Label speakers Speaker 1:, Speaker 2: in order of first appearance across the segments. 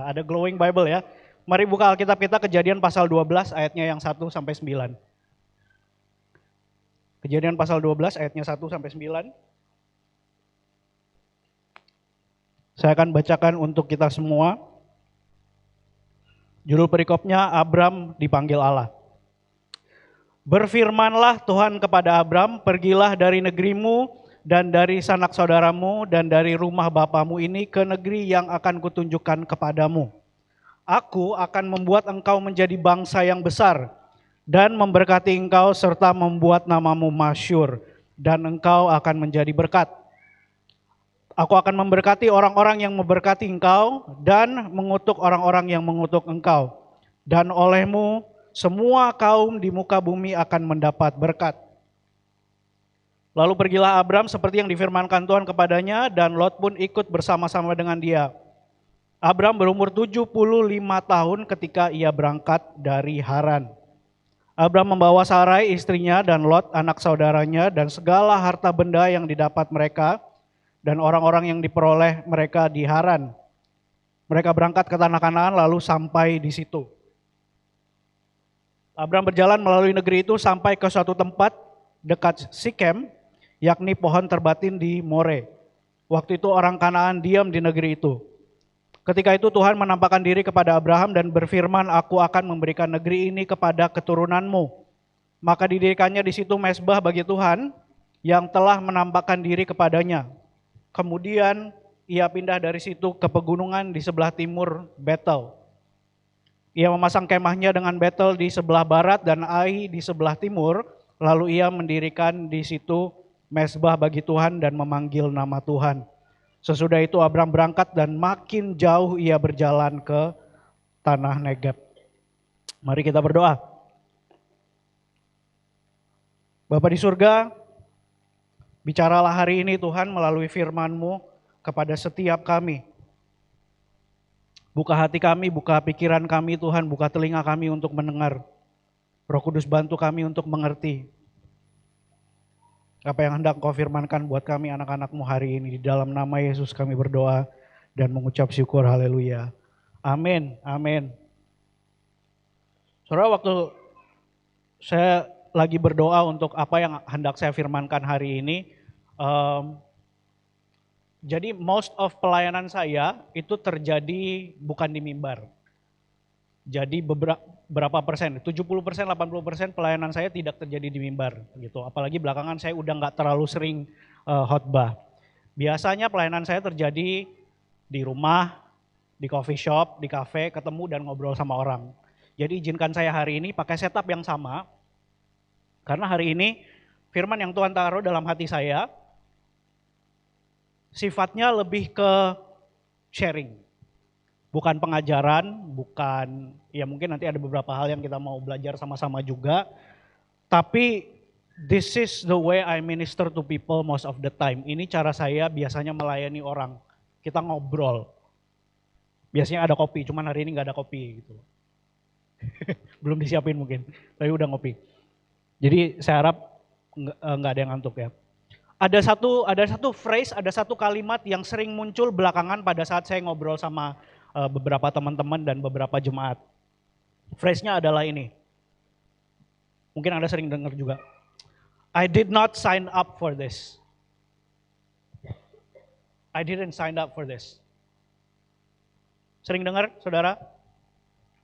Speaker 1: ada glowing Bible ya. Mari buka Alkitab kita Kejadian pasal 12 ayatnya yang 1 sampai 9. Kejadian pasal 12 ayatnya 1 sampai 9. Saya akan bacakan untuk kita semua. Judul perikopnya Abram dipanggil Allah. Berfirmanlah Tuhan kepada Abram, pergilah dari negerimu dan dari sanak saudaramu dan dari rumah bapamu ini ke negeri yang akan kutunjukkan kepadamu. Aku akan membuat engkau menjadi bangsa yang besar dan memberkati engkau serta membuat namamu masyhur dan engkau akan menjadi berkat. Aku akan memberkati orang-orang yang memberkati engkau dan mengutuk orang-orang yang mengutuk engkau. Dan olehmu semua kaum di muka bumi akan mendapat berkat. Lalu pergilah Abram seperti yang difirmankan Tuhan kepadanya dan Lot pun ikut bersama-sama dengan dia. Abram berumur 75 tahun ketika ia berangkat dari Haran. Abram membawa Sarai istrinya dan Lot anak saudaranya dan segala harta benda yang didapat mereka dan orang-orang yang diperoleh mereka di Haran. Mereka berangkat ke tanah Kanaan lalu sampai di situ. Abram berjalan melalui negeri itu sampai ke suatu tempat dekat Sikem, yakni pohon terbatin di More. Waktu itu orang Kanaan diam di negeri itu. Ketika itu Tuhan menampakkan diri kepada Abraham dan berfirman, aku akan memberikan negeri ini kepada keturunanmu. Maka didirikannya di situ mezbah bagi Tuhan yang telah menampakkan diri kepadanya. Kemudian ia pindah dari situ ke pegunungan di sebelah timur Betel. Ia memasang kemahnya dengan Betel di sebelah barat dan Ai di sebelah timur. Lalu ia mendirikan di situ mezbah bagi Tuhan dan memanggil nama Tuhan. Sesudah itu Abram berangkat dan makin jauh ia berjalan ke tanah Negeb. Mari kita berdoa. Bapa di surga, bicaralah hari ini Tuhan melalui firman-Mu kepada setiap kami. Buka hati kami, buka pikiran kami Tuhan, buka telinga kami untuk mendengar. Roh Kudus bantu kami untuk mengerti apa yang hendak Kau firmankan buat kami anak-anak-Mu hari ini. Di dalam nama Yesus kami berdoa dan mengucap syukur, haleluya. Amin, amin. Saudara, waktu saya lagi berdoa untuk apa yang hendak saya firmankan hari ini, jadi most of pelayanan saya itu terjadi bukan di mimbar. Jadi berapa persen, 70%, 80% pelayanan saya tidak terjadi di mimbar gitu. Apalagi belakangan saya udah nggak terlalu sering khotbah. Biasanya pelayanan saya terjadi di rumah, di coffee shop, di cafe, ketemu dan ngobrol sama orang. Jadi izinkan saya hari ini pakai setup yang sama, karena hari ini firman yang Tuhan taruh dalam hati saya, sifatnya lebih ke sharing. Bukan pengajaran, bukan, ya mungkin nanti ada beberapa hal yang kita mau belajar sama-sama juga. Tapi this is the way I minister to people most of the time. Ini cara saya biasanya melayani orang. Kita ngobrol. Biasanya ada kopi, cuman hari ini gak ada kopi gitu. Belum disiapin mungkin, tapi udah ngopi. Jadi saya harap gak ada yang ngantuk ya. Ada satu phrase, ada satu kalimat yang sering muncul belakangan pada saat saya ngobrol sama beberapa teman-teman dan beberapa jemaat. Phrase-nya adalah ini. Mungkin Anda sering dengar juga. I did not sign up for this. I didn't sign up for this. Sering dengar, saudara?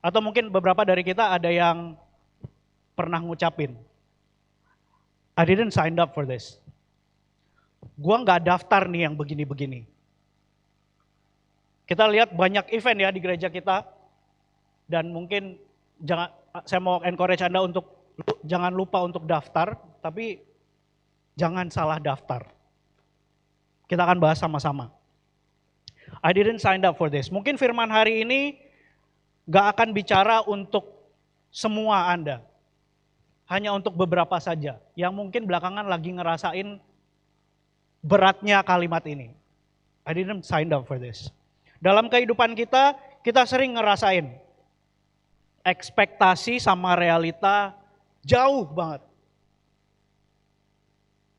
Speaker 1: Atau mungkin beberapa dari kita ada yang pernah ngucapin. I didn't sign up for this. Gua nggak daftar nih yang begini-begini. Kita lihat banyak event ya di gereja kita, dan mungkin saya mau encourage Anda untuk jangan lupa untuk daftar, tapi jangan salah daftar. Kita akan bahas sama-sama. I didn't sign up for this. Mungkin firman hari ini gak akan bicara untuk semua Anda, hanya untuk beberapa saja, yang mungkin belakangan lagi ngerasain beratnya kalimat ini. I didn't sign up for this. Dalam kehidupan kita, kita sering ngerasain ekspektasi sama realita jauh banget.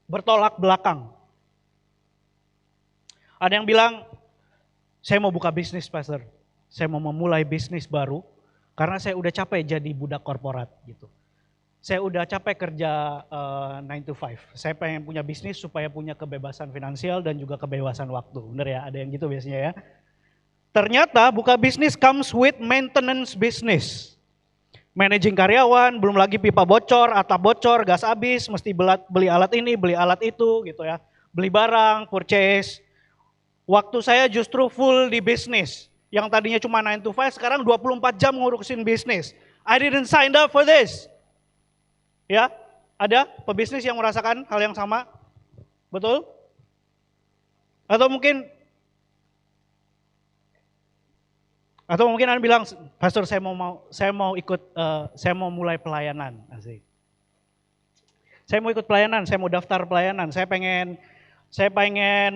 Speaker 1: Bertolak belakang. Ada yang bilang, saya mau buka bisnis, Pastor. Saya mau memulai bisnis baru karena saya udah capek jadi budak korporat gitu. Saya udah capek kerja 9 to 5. Saya pengen punya bisnis supaya punya kebebasan finansial dan juga kebebasan waktu. Bener ya, ada yang gitu biasanya ya. Ternyata buka bisnis comes with maintenance business. Managing karyawan, belum lagi pipa bocor, atap bocor, gas habis, mesti beli alat ini, beli alat itu gitu ya. Beli barang, purchase. Waktu saya justru full di bisnis. Yang tadinya cuma 9 to 5, sekarang 24 jam ngurusin bisnis. I didn't sign up for this. Ya, ada pebisnis yang merasakan hal yang sama? Betul? Atau mungkin Anda bilang, Pastor saya mau ikut, saya mau mulai pelayanan. Asik. Saya mau ikut pelayanan, saya mau daftar pelayanan, saya pengen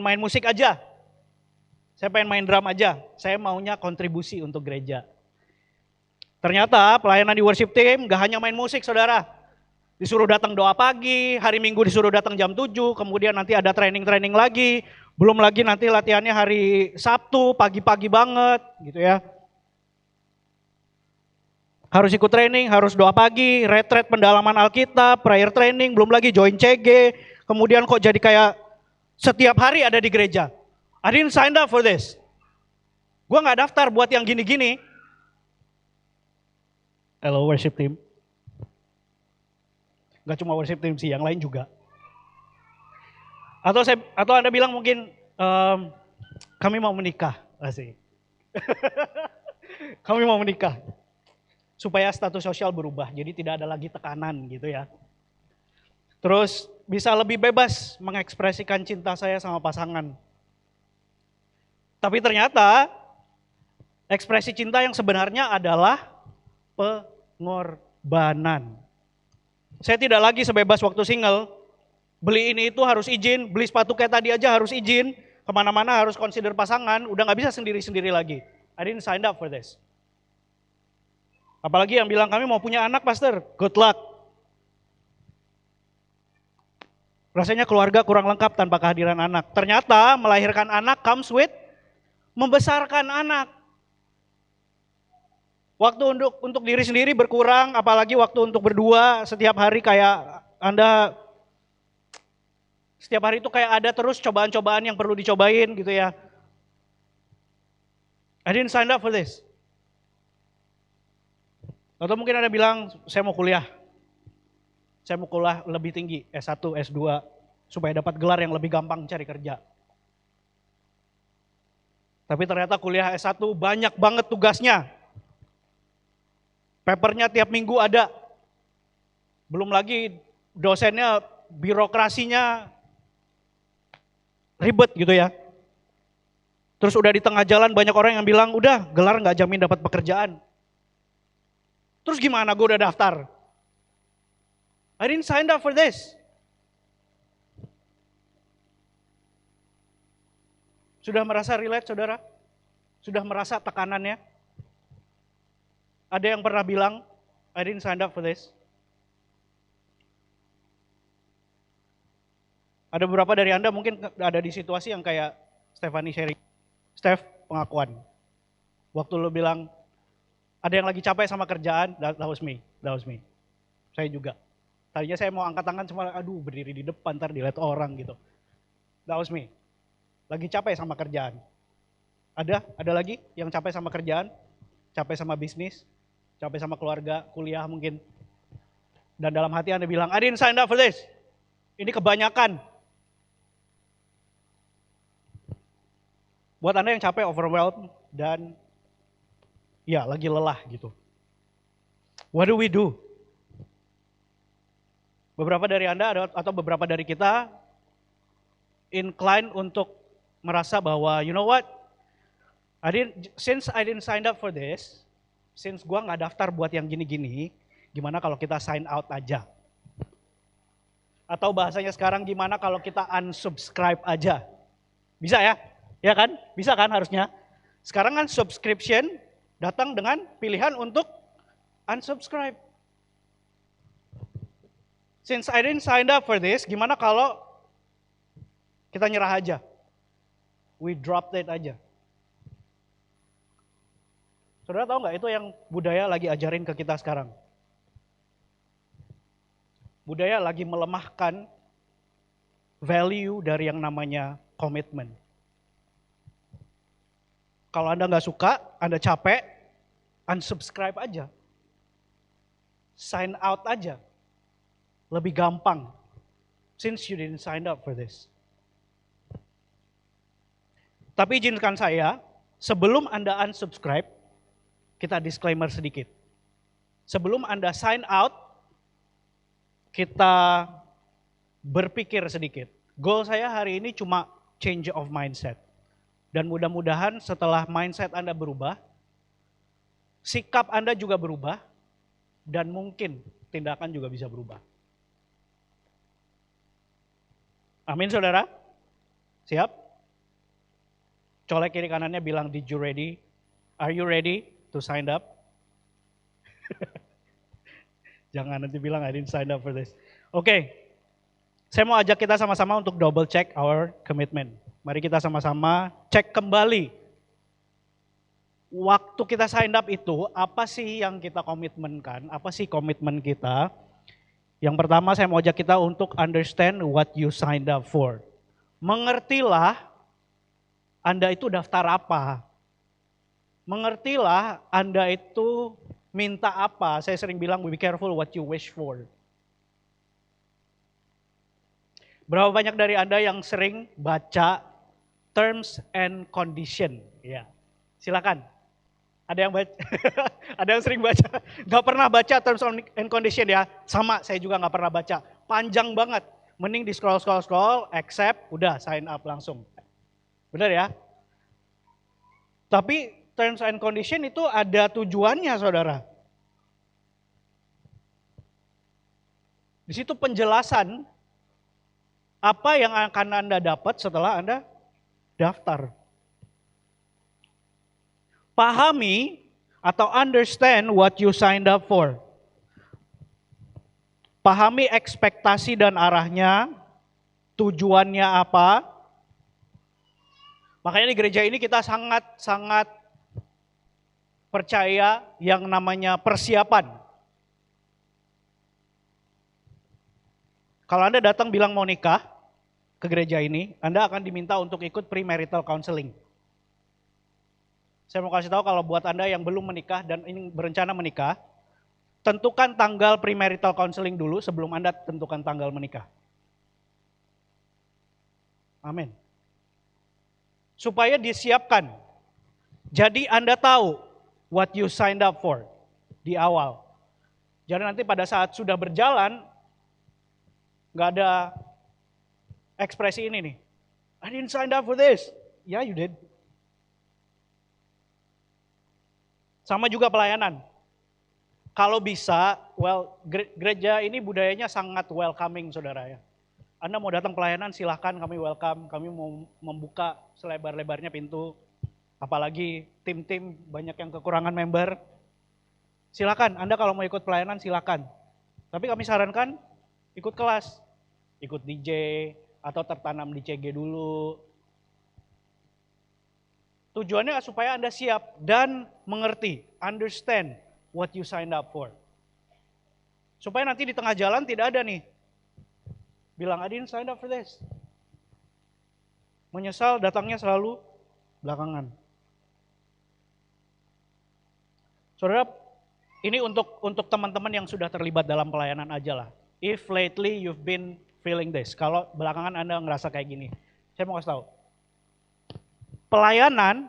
Speaker 1: main musik aja. Saya pengen main drum aja, saya maunya kontribusi untuk gereja. Ternyata pelayanan di worship team gak hanya main musik saudara. Disuruh datang doa pagi, hari Minggu disuruh datang jam 7, kemudian nanti ada training lagi, belum lagi nanti latihannya hari Sabtu, pagi-pagi banget gitu ya. Harus ikut training, harus doa pagi, retreat pendalaman Alkitab, prayer training, belum lagi join CG, kemudian kok jadi kayak setiap hari ada di gereja. I didn't sign up for this. Gua gak daftar buat yang gini-gini. Hello worship team. Gak cuma worship team sih, yang lain juga. Atau Anda bilang mungkin kami mau menikah, asik. Kami mau menikah supaya status sosial berubah, jadi tidak ada lagi tekanan gitu ya. Terus bisa lebih bebas mengekspresikan cinta saya sama pasangan. Tapi ternyata ekspresi cinta yang sebenarnya adalah pengorbanan. Saya tidak lagi sebebas waktu single, beli ini itu harus izin, beli sepatu kayak tadi aja harus izin, kemana-mana harus consider pasangan, udah gak bisa sendiri-sendiri lagi. I didn't sign up for this. Apalagi yang bilang kami mau punya anak pastor, good luck. Rasanya keluarga kurang lengkap tanpa kehadiran anak. Ternyata melahirkan anak comes with membesarkan anak. Waktu untuk diri sendiri berkurang, apalagi waktu untuk berdua setiap hari kayak Anda, setiap hari itu kayak ada terus cobaan-cobaan yang perlu dicobain gitu ya. I didn't sign up for this. Atau mungkin Anda bilang, saya mau kuliah. Saya mau kuliah lebih tinggi, S1, S2, supaya dapat gelar yang lebih gampang cari kerja. Tapi ternyata kuliah S1 banyak banget tugasnya. Papernya tiap minggu ada. Belum lagi dosennya, birokrasinya ribet gitu ya. Terus udah di tengah jalan banyak orang yang bilang, udah gelar gak jamin dapat pekerjaan. Terus gimana gue udah daftar? I didn't sign up for this. Sudah merasa relate saudara? Sudah merasa tekanannya? Ada yang pernah bilang, I didn't sign up for this. Ada beberapa dari Anda mungkin ada di situasi yang kayak Stephanie sharing. Steph, pengakuan. Waktu lo bilang, ada yang lagi capek sama kerjaan, that was me. Saya juga. Tadinya saya mau angkat tangan cuma, aduh berdiri di depan, ntar dilihat orang gitu. That was me. Lagi capek sama kerjaan. Ada lagi yang capek sama kerjaan, capek sama bisnis, capek sama keluarga, kuliah mungkin. Dan dalam hati Anda bilang, I didn't sign up for this. Ini kebanyakan. Buat Anda yang capek, overwhelmed, dan ya lagi lelah gitu. What do we do? Beberapa dari Anda atau beberapa dari kita incline untuk merasa bahwa, you know what? Since I didn't sign up for this, since gua nggak daftar buat yang gini-gini, gimana kalau kita sign out aja? Atau bahasanya sekarang gimana kalau kita unsubscribe aja? Bisa ya? Ya kan? Bisa kan harusnya? Sekarang kan subscription datang dengan pilihan untuk unsubscribe. Since I didn't sign up for this, gimana kalau kita nyerah aja? We dropped it aja. Saudara tahu nggak itu yang budaya lagi ajarin ke kita sekarang? Budaya lagi melemahkan value dari yang namanya komitmen. Kalau Anda nggak suka, Anda capek, unsubscribe aja. Sign out aja. Lebih gampang. Since you didn't sign up for this. Tapi izinkan saya, sebelum Anda unsubscribe, kita disclaimer sedikit. Sebelum Anda sign out, kita berpikir sedikit. Goal saya hari ini cuma change of mindset. Dan mudah-mudahan setelah mindset Anda berubah, sikap Anda juga berubah, dan mungkin tindakan juga bisa berubah. Amin saudara? Siap? Colek kiri kanannya bilang, did you ready? Are you ready to sign up? Jangan nanti bilang I didn't sign up for this. Oke, saya mau ajak kita sama-sama untuk double check our commitment. Mari kita sama-sama cek kembali. Waktu kita sign up itu, apa sih yang kita komitmenkan? Apa sih komitmen kita? Yang pertama saya mau ajak kita untuk understand what you signed up for. Mengertilah Anda itu daftar apa. Mengertilah Anda itu minta apa. Saya sering bilang, be careful what you wish for. Berapa banyak dari Anda yang sering baca terms and condition? Ya, silakan. Ada yang baca, ada yang sering baca. Gak pernah baca terms and condition ya. Sama, saya juga gak pernah baca. Panjang banget. Mending di scroll, accept, udah sign up langsung. Benar ya? Tapi terms and condition itu ada tujuannya saudara. Di situ penjelasan apa yang akan Anda dapat setelah Anda daftar. Pahami atau understand what you signed up for. Pahami ekspektasi dan arahnya, tujuannya apa. Makanya di gereja ini kita sangat percaya yang namanya persiapan. Kalau Anda datang bilang mau nikah ke gereja ini, Anda akan diminta untuk ikut premarital counseling. Saya mau kasih tahu kalau buat Anda yang belum menikah dan ingin berencana menikah, tentukan tanggal premarital counseling dulu sebelum Anda tentukan tanggal menikah. Amin. Supaya disiapkan. Jadi Anda tahu what you signed up for di awal. Jadi nanti pada saat sudah berjalan, nggak ada ekspresi ini nih. I didn't sign up for this. Yeah, you did. Sama juga pelayanan. Kalau bisa, gereja ini budayanya sangat welcoming saudara ya. Anda mau datang pelayanan silahkan, kami welcome, kami mau membuka selebar-lebarnya pintu. Apalagi tim-tim banyak yang kekurangan member. Silakan, Anda kalau mau ikut pelayanan silakan. Tapi kami sarankan ikut kelas, ikut DJ atau tertanam di CG dulu. Tujuannya supaya Anda siap dan mengerti, understand what you signed up for. Supaya nanti di tengah jalan tidak ada nih, bilang I didn't sign up for this. Menyesal datangnya selalu belakangan. Saudara, ini untuk teman-teman yang sudah terlibat dalam pelayanan aja lah. If lately you've been feeling this, kalau belakangan Anda ngerasa kayak gini, saya mau kasih tahu. Pelayanan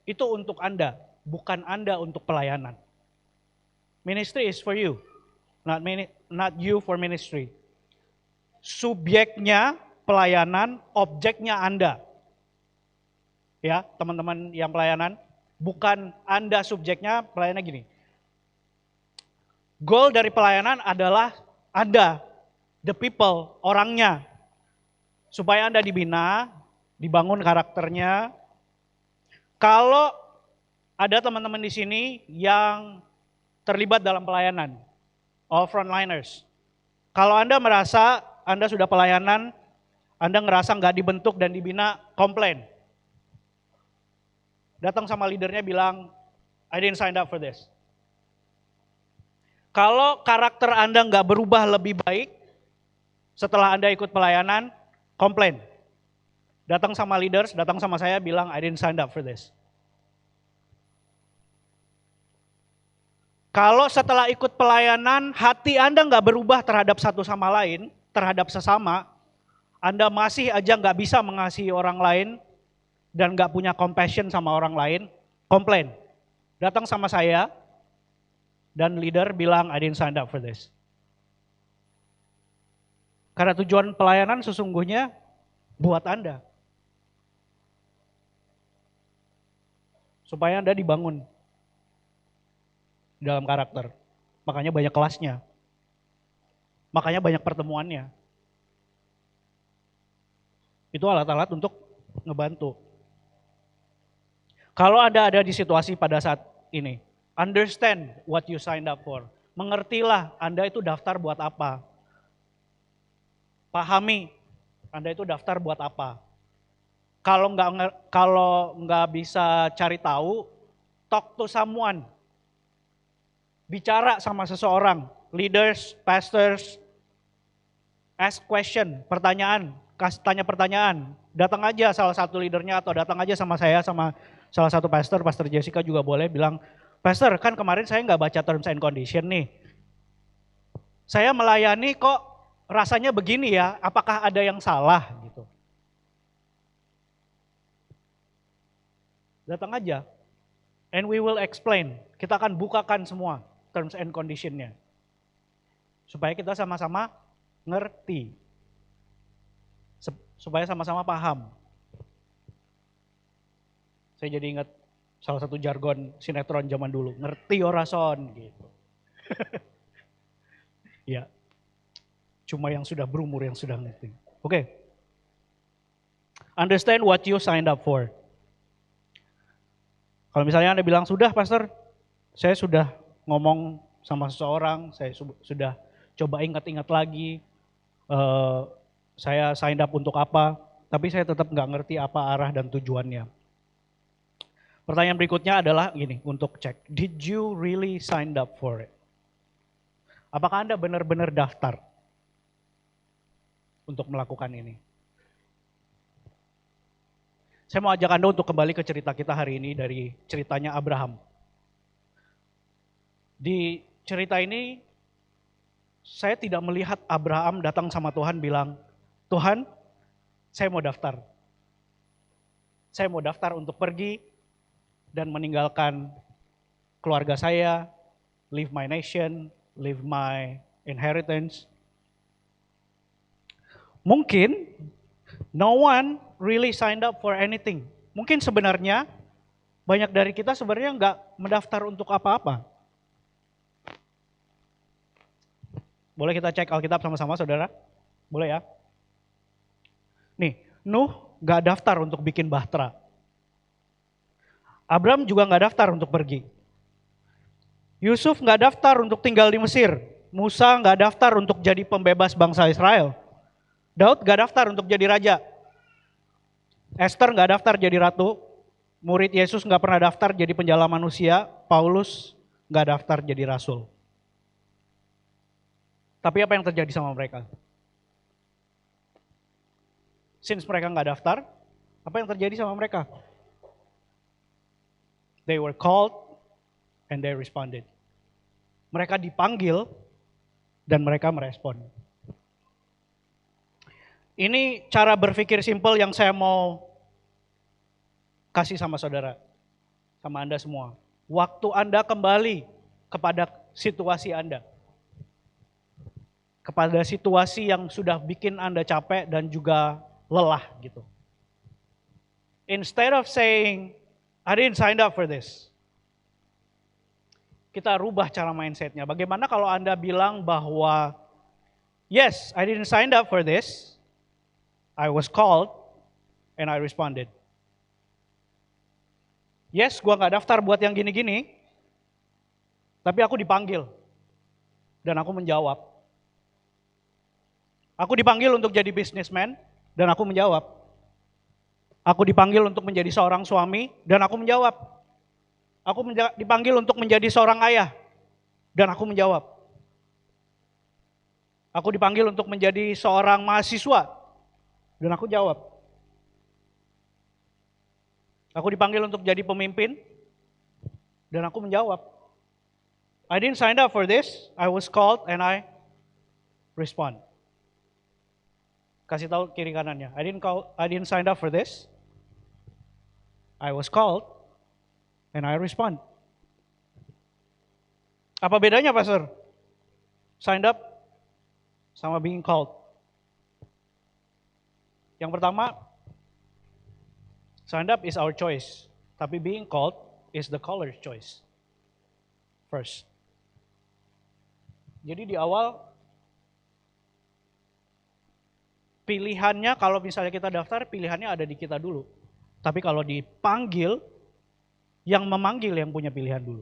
Speaker 1: itu untuk Anda, bukan Anda untuk pelayanan. Ministry is for you, not you for ministry. Subjeknya pelayanan, objeknya Anda. Ya, teman-teman yang pelayanan, bukan Anda subjeknya, pelayanan gini. Goal dari pelayanan adalah Anda, the people, orangnya. Supaya Anda dibina, dibangun karakternya. Kalau ada teman-teman di sini yang terlibat dalam pelayanan, all frontliners. Kalau Anda merasa Anda sudah pelayanan, Anda ngerasa nggak dibentuk dan dibina, komplain. Datang sama leadernya bilang, I didn't sign up for this. Kalau karakter Anda nggak berubah lebih baik, setelah Anda ikut pelayanan, komplain. Datang sama leaders, datang sama saya bilang, I didn't sign up for this. Kalau setelah ikut pelayanan, hati Anda nggak berubah terhadap satu sama lain, terhadap sesama, Anda masih aja nggak bisa mengasihi orang lain, dan nggak punya compassion sama orang lain, komplain. Datang sama saya, dan leader bilang, I didn't sign up for this. Karena tujuan pelayanan sesungguhnya buat Anda. Supaya Anda dibangun dalam karakter. Makanya banyak kelasnya. Makanya banyak pertemuannya. Itu alat-alat untuk ngebantu. Kalau Anda ada di situasi pada saat ini, understand what you signed up for. Mengertilah Anda itu daftar buat apa. Pahami Anda itu daftar buat apa. Kalau nggak bisa cari tahu, talk to someone. Bicara sama seseorang, leaders, pastors, ask question, pertanyaan, tanya pertanyaan. Datang aja salah satu leadernya atau datang aja sama saya, sama salah satu pastor, Pastor Jessica juga boleh bilang, Pastor kan kemarin saya nggak baca terms and condition nih. Saya melayani kok rasanya begini ya, apakah ada yang salah gitu. Datang aja, and we will explain. Kita akan bukakan semua terms and condition-nya. Supaya kita sama-sama ngerti. Supaya sama-sama paham. Saya jadi ingat salah satu jargon sinetron zaman dulu, ngerti orason gitu. Ya, cuma yang sudah berumur yang sudah ngerti. Oke. Understand what you signed up for. Kalau misalnya Anda bilang, sudah pastor, saya sudah ngomong sama seseorang, saya sudah coba ingat-ingat lagi, saya sign up untuk apa, tapi saya tetap nggak ngerti apa arah dan tujuannya. Pertanyaan berikutnya adalah gini, untuk cek, did you really sign up for it? Apakah Anda benar-benar daftar untuk melakukan ini? Saya mau ajak Anda untuk kembali ke cerita kita hari ini dari ceritanya Abraham. Di cerita ini, saya tidak melihat Abraham datang sama Tuhan bilang, Tuhan, saya mau daftar. Saya mau daftar untuk pergi dan meninggalkan keluarga saya, leave my nation, leave my inheritance. Mungkin no one really signed up for anything. Mungkin sebenarnya banyak dari kita sebenarnya nggak mendaftar untuk apa-apa. Boleh kita cek Alkitab sama-sama saudara? Boleh ya? Nih, Nuh nggak daftar untuk bikin bahtera. Abraham juga nggak daftar untuk pergi. Yusuf nggak daftar untuk tinggal di Mesir. Musa nggak daftar untuk jadi pembebas bangsa Israel. Daud nggak daftar untuk jadi raja. Esther nggak daftar jadi ratu. Murid Yesus nggak pernah daftar jadi penjala manusia. Paulus nggak daftar jadi rasul. Tapi apa yang terjadi sama mereka? Since mereka nggak daftar, apa yang terjadi sama mereka? They were called and they responded. Mereka dipanggil dan mereka merespon. Ini cara berpikir simpel yang saya mau kasih sama saudara, sama Anda semua. Waktu Anda kembali kepada situasi Anda, kepada situasi yang sudah bikin Anda capek dan juga lelah gitu. Instead of saying, I didn't sign up for this. Kita rubah cara mindsetnya. Bagaimana kalau Anda bilang bahwa, yes, I didn't sign up for this. I was called and I responded. Yes, gua nggak daftar buat yang gini-gini, tapi aku dipanggil dan aku menjawab. Aku dipanggil untuk jadi businessman dan aku menjawab. Aku dipanggil untuk menjadi seorang suami dan aku menjawab. Aku dipanggil untuk menjadi seorang ayah. Dan aku menjawab. Aku dipanggil untuk menjadi seorang mahasiswa. Dan aku jawab. Aku dipanggil untuk jadi pemimpin. Dan aku menjawab. I didn't sign up for this. I was called and I respond. Kasih tahu kiri kanannya. I didn't sign up for this. I was called and I respond. Apa bedanya, Pastor? Signed up sama being called. Yang pertama, signed up is our choice. Tapi being called is the caller's choice. First. Jadi di awal, pilihannya kalau misalnya kita daftar, pilihannya ada di kita dulu. Tapi kalau dipanggil, yang memanggil yang punya pilihan dulu.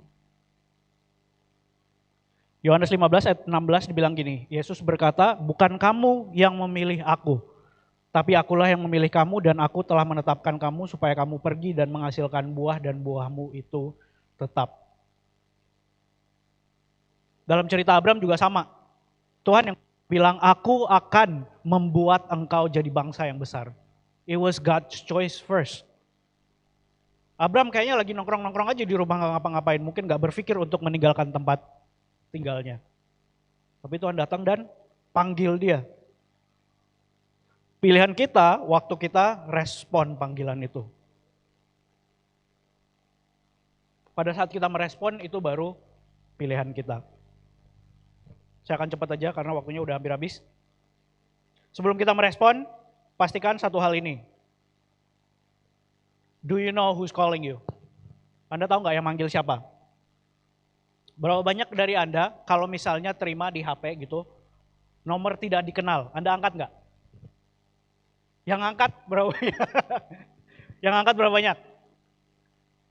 Speaker 1: Yohanes 15 ayat 16 dibilang gini, Yesus berkata, bukan kamu yang memilih aku, tapi akulah yang memilih kamu dan aku telah menetapkan kamu supaya kamu pergi dan menghasilkan buah dan buahmu itu tetap. Dalam cerita Abram juga sama. Tuhan yang bilang, aku akan membuat engkau jadi bangsa yang besar. It was God's choice first. Abram kayaknya lagi nongkrong-nongkrong aja di rumah gak ngapa-ngapain. Mungkin gak berpikir untuk meninggalkan tempat tinggalnya. Tapi Tuhan datang dan panggil dia. Pilihan kita, waktu kita respon panggilan itu. Pada saat kita merespon, itu baru pilihan kita. Saya akan cepat aja karena waktunya udah hampir habis. Sebelum kita merespon, pastikan satu hal ini. Do you know who's calling you? Anda tahu nggak yang manggil siapa? Berapa banyak dari Anda kalau misalnya terima di HP gitu, nomor tidak dikenal, Anda angkat nggak? Yang angkat berapa banyak? Yang angkat berapa banyak?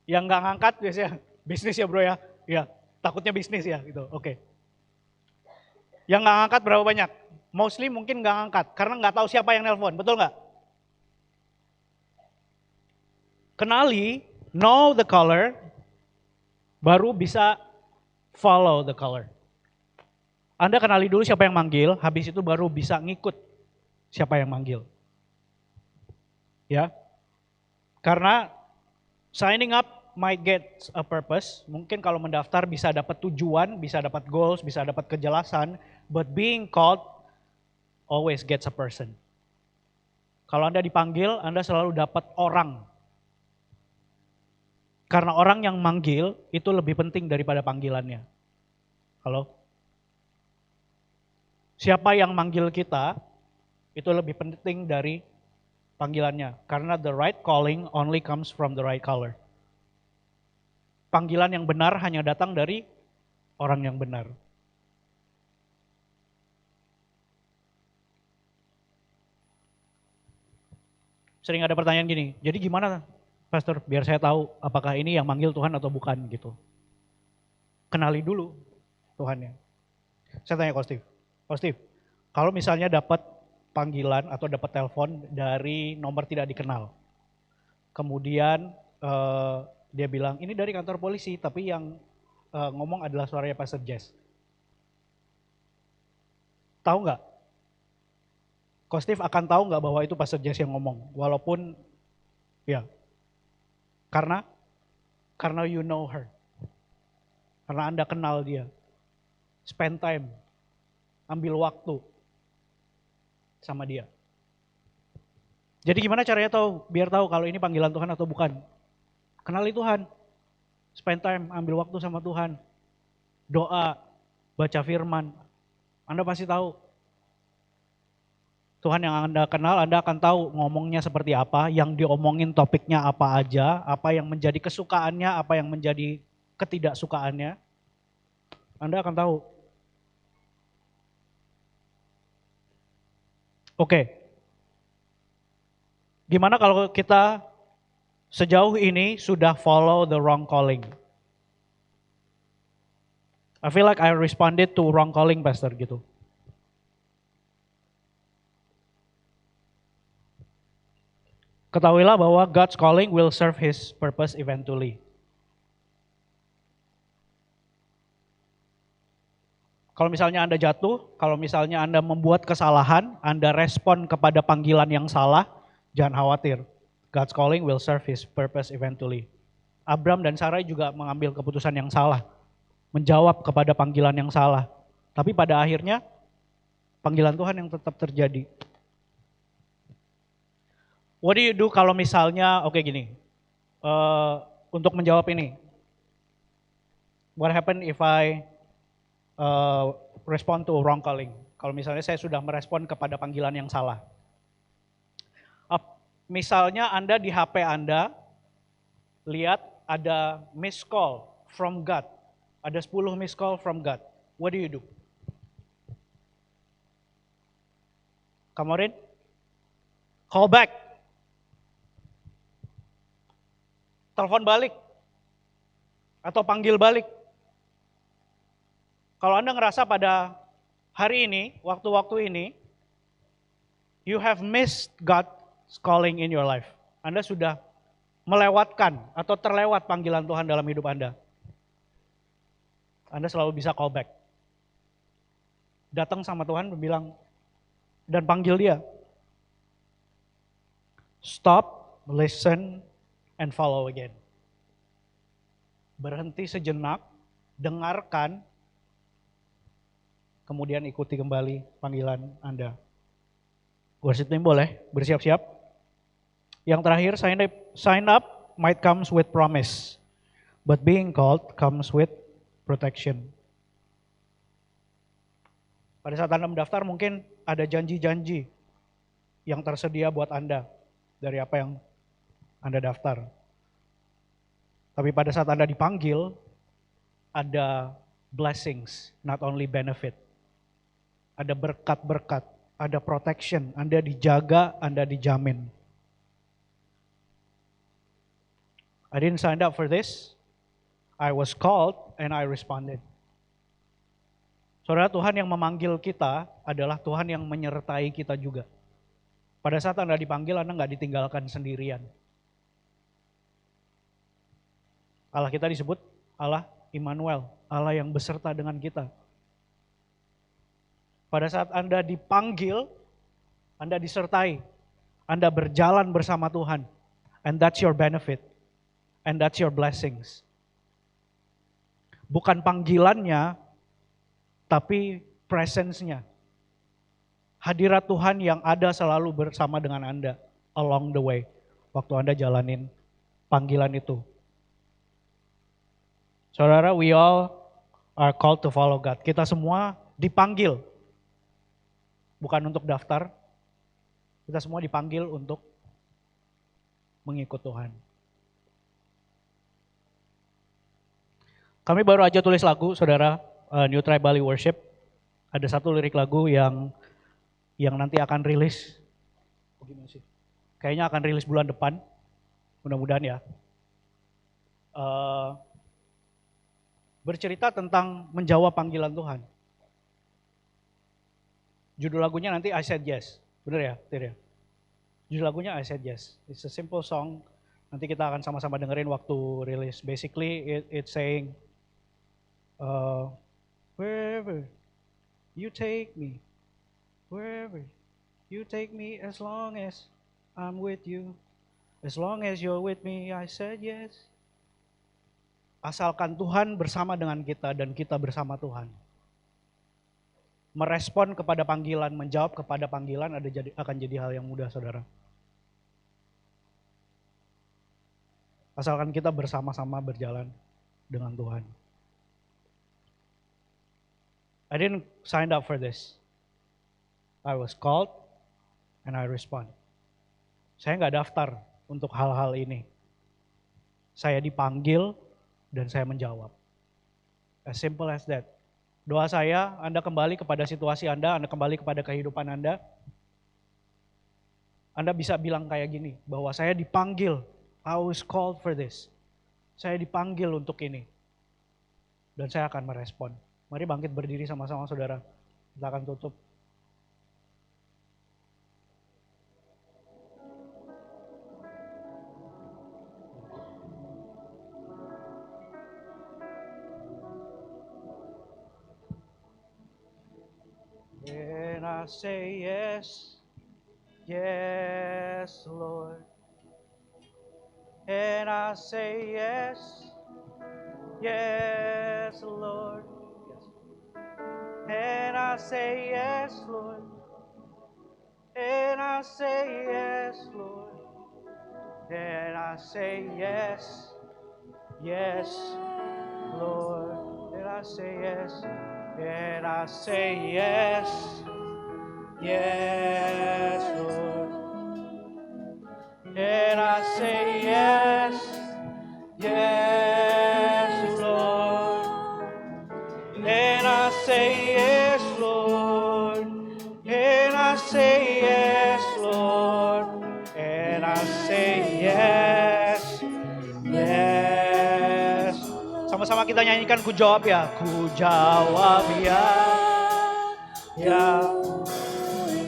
Speaker 1: Yang nggak ngangkat biasanya bisnis ya bro ya? Ya, takutnya bisnis ya gitu. Oke. Yang nggak ngangkat berapa banyak? Mostly mungkin nggak ngangkat karena nggak tahu siapa yang nelpon, betul nggak? Kenali, know the caller, baru bisa follow the caller. Anda kenali dulu siapa yang manggil, habis itu baru bisa ngikut siapa yang manggil. Ya, karena signing up might get a purpose. Mungkin kalau mendaftar bisa dapat tujuan, bisa dapat goals, bisa dapat kejelasan. But being called always gets a person. Kalau Anda dipanggil, Anda selalu dapat orang. Karena orang yang manggil itu lebih penting daripada panggilannya. Halo? Siapa yang manggil kita itu lebih penting dari panggilannya. Karena the right calling only comes from the right caller. Panggilan yang benar hanya datang dari orang yang benar. Sering ada pertanyaan gini, jadi gimana Pastor biar saya tahu apakah ini yang manggil Tuhan atau bukan gitu. Kenali dulu Tuhannya. Saya tanya Ko Steve, kalau misalnya dapat panggilan atau dapat telepon dari nomor tidak dikenal, kemudian dia bilang ini dari kantor polisi, tapi yang ngomong adalah suaranya Pastor Jess. Tahu nggak? Ko Steve akan tahu nggak bahwa itu Pastor Jess yang ngomong, walaupun ya, karena you know her, karena Anda kenal dia, spend time, ambil waktu sama dia. Jadi gimana caranya tahu, biar tahu kalau ini panggilan Tuhan atau bukan? Kenali Tuhan, spend time, ambil waktu sama Tuhan, doa, baca firman, Anda pasti tahu. Tuhan yang Anda kenal, Anda akan tahu ngomongnya seperti apa, yang diomongin topiknya apa aja, apa yang menjadi kesukaannya, apa yang menjadi ketidaksukaannya. Anda akan tahu. Oke. Gimana kalau kita sejauh ini sudah follow the wrong calling? I feel like I responded to wrong calling, Pastor, gitu. Ketahuilah bahwa God's calling will serve His purpose eventually. Kalau misalnya Anda jatuh, kalau misalnya Anda membuat kesalahan, Anda respon kepada panggilan yang salah, jangan khawatir. God's calling will serve His purpose eventually. Abram dan Sarai juga mengambil keputusan yang salah, menjawab kepada panggilan yang salah. Tapi pada akhirnya, panggilan Tuhan yang tetap terjadi. What do you do kalau misalnya, oke gini, untuk menjawab ini, what happen if I respond to a wrong calling? Kalau misalnya saya sudah merespon kepada panggilan yang salah. Misalnya Anda di HP Anda, lihat ada missed call from God. Ada 10 missed call from God. What do you do? Kemarin? Call back. Telepon balik. Atau panggil balik. Kalau Anda ngerasa pada hari ini, waktu-waktu ini, you have missed God's calling in your life. Anda sudah melewatkan atau terlewat panggilan Tuhan dalam hidup Anda. Anda selalu bisa call back. Datang sama Tuhan bilang dan panggil dia. Stop, listen, and follow again. Berhenti sejenak, dengarkan, kemudian ikuti kembali panggilan Anda. Worship team boleh bersiap-siap. Yang terakhir, sign up might comes with promise, but being called comes with protection. Pada saat Anda mendaftar mungkin ada janji-janji yang tersedia buat Anda dari apa yang Anda daftar. Tapi pada saat Anda dipanggil, ada blessings, not only benefit. Ada berkat-berkat, ada protection, Anda dijaga, Anda dijamin. I didn't sign up for this. I was called and I responded. Saudara, Tuhan yang memanggil kita adalah Tuhan yang menyertai kita juga. Pada saat Anda dipanggil, Anda nggak ditinggalkan sendirian. Allah kita disebut Allah Immanuel, Allah yang beserta dengan kita. Pada saat Anda dipanggil, Anda disertai, Anda berjalan bersama Tuhan. And that's your benefit. And that's your blessings. Bukan panggilannya, tapi presence-nya. Hadirat Tuhan yang ada selalu bersama dengan Anda along the way. Waktu Anda jalanin panggilan itu. Saudara, we all are called to follow God. Kita semua dipanggil. Bukan untuk daftar. Kita semua dipanggil untuk mengikut Tuhan. Kami baru aja tulis lagu, saudara, New Tribe Bali Worship. Ada satu lirik lagu yang nanti akan rilis. Kayaknya akan rilis bulan depan, mudah-mudahan ya. Bercerita tentang menjawab panggilan Tuhan. Judul lagunya nanti I Said Yes, bener ya, Tir ya? Judul lagunya I Said Yes. It's a simple song. Nanti kita akan sama-sama dengerin waktu rilis. Basically, it's saying, wherever you take me, wherever you take me, as long as I'm with you, as long as you're with me, I said yes. Asalkan Tuhan bersama dengan kita dan kita bersama Tuhan. Merespon kepada panggilan, menjawab kepada panggilan akan jadi hal yang mudah, saudara. Asalkan kita bersama-sama berjalan dengan Tuhan. I didn't sign up for this. I was called and I respond. Saya nggak daftar untuk hal-hal ini. Saya dipanggil dan saya menjawab. As simple as that. Doa saya, Anda kembali kepada situasi Anda kembali kepada kehidupan Anda. Anda bisa bilang kayak gini, bahwa saya dipanggil, I was called for this. Saya dipanggil untuk ini. Dan saya akan merespon. Mari bangkit berdiri sama-sama, saudara. Kita akan tutup. I say yes, yes, Lord. And I say yes, yes, Lord. Yes. And I say yes, Lord. And I say yes, Lord. And I say yes, yes, Lord. And I say yes. And I say yes, yes, Lord. And I say yes, yes, Lord. And I say yes, Lord. And I say yes, Lord. And I say yes, yes. Sama-sama kita nyanyikan ku jawab ya. Ku jawab ya. Ya.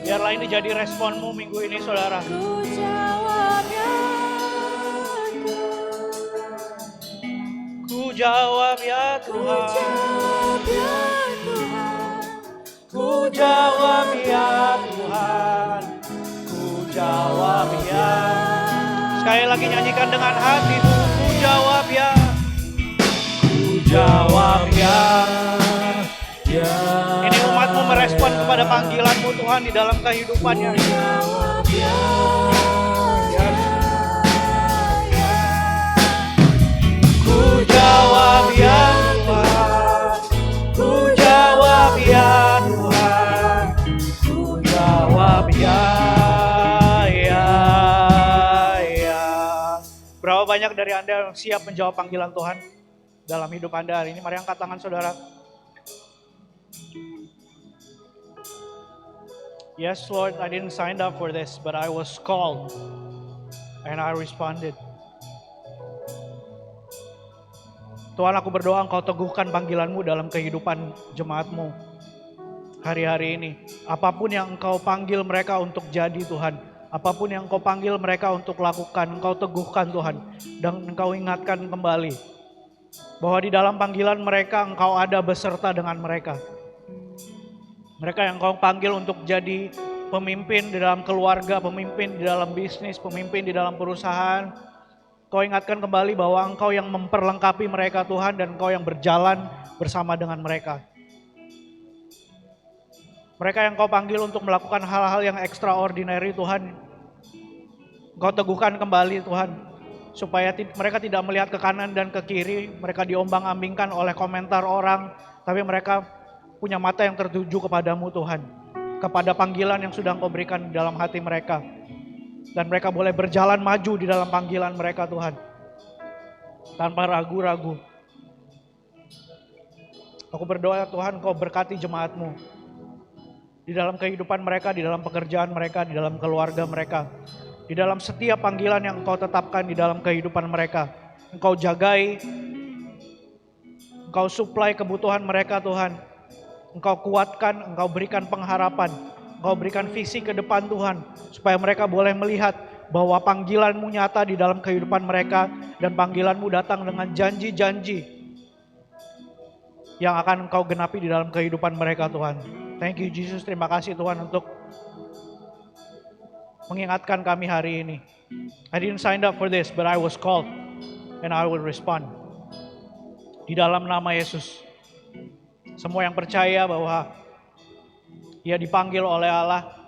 Speaker 1: Biarlah ini jadi responmu minggu ini, saudara.
Speaker 2: Ku jawab ya.
Speaker 1: Ku jawab ya Tuhan. Ku jawab ya Tuhan. Ku jawab ya. Sekali lagi nyanyikan dengan hatimu. Ku jawab ya. Ku jawab ya. Ini umatmu merespon kepada panggilanmu Tuhan di dalam kehidupannya.
Speaker 2: Ku jawab ya.
Speaker 1: Ku jawab ya Tuhan. Ku jawab ya Tuhan. Ku jawab ya. Berapa banyak dari Anda yang siap menjawab panggilan Tuhan dalam hidup Anda hari ini? Mari angkat tangan saudara. Yes, Lord, I didn't sign up for this, but I was called and I responded. Tuhan, aku berdoa Engkau teguhkan panggilan-Mu dalam kehidupan jemaat-Mu hari-hari ini. Apapun yang Engkau panggil mereka untuk jadi Tuhan, apapun yang Engkau panggil mereka untuk lakukan, Engkau teguhkan Tuhan. Dan Engkau ingatkan kembali bahwa di dalam panggilan mereka Engkau ada beserta dengan mereka. Mereka yang Engkau panggil untuk jadi pemimpin di dalam keluarga, pemimpin di dalam bisnis, pemimpin di dalam perusahaan. Kau ingatkan kembali bahwa Engkau yang memperlengkapi mereka Tuhan dan Engkau yang berjalan bersama dengan mereka. Mereka yang Kau panggil untuk melakukan hal-hal yang extraordinary Tuhan. Engkau teguhkan kembali Tuhan. Supaya mereka tidak melihat ke kanan dan ke kiri. Mereka diombang-ambingkan oleh komentar orang. Tapi mereka punya mata yang tertuju kepadamu Tuhan. Kepada panggilan yang sudah Engkau berikan di dalam hati mereka. Dan mereka boleh berjalan maju di dalam panggilan mereka Tuhan. Tanpa ragu-ragu. Aku berdoa Tuhan Kau berkati jemaat-Mu. Di dalam kehidupan mereka, di dalam pekerjaan mereka, di dalam keluarga mereka. Di dalam setiap panggilan yang Engkau tetapkan di dalam kehidupan mereka. Engkau jagai, Engkau supply kebutuhan mereka Tuhan. Engkau kuatkan, Engkau berikan pengharapan, Engkau berikan visi ke depan Tuhan. Supaya mereka boleh melihat bahwa panggilan-Mu nyata di dalam kehidupan mereka. Dan panggilan-Mu datang dengan janji-janji yang akan Engkau genapi di dalam kehidupan mereka Tuhan. Thank you Jesus, terima kasih Tuhan untuk mengingatkan kami hari ini. I didn't sign up for this, but I was called and I will respond. Di dalam nama Yesus. Semua yang percaya bahwa ia dipanggil oleh Allah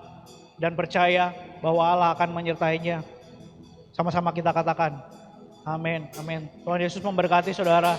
Speaker 1: dan percaya bahwa Allah akan menyertainya. Sama-sama kita katakan, amin, amin. Tuhan Yesus memberkati saudara.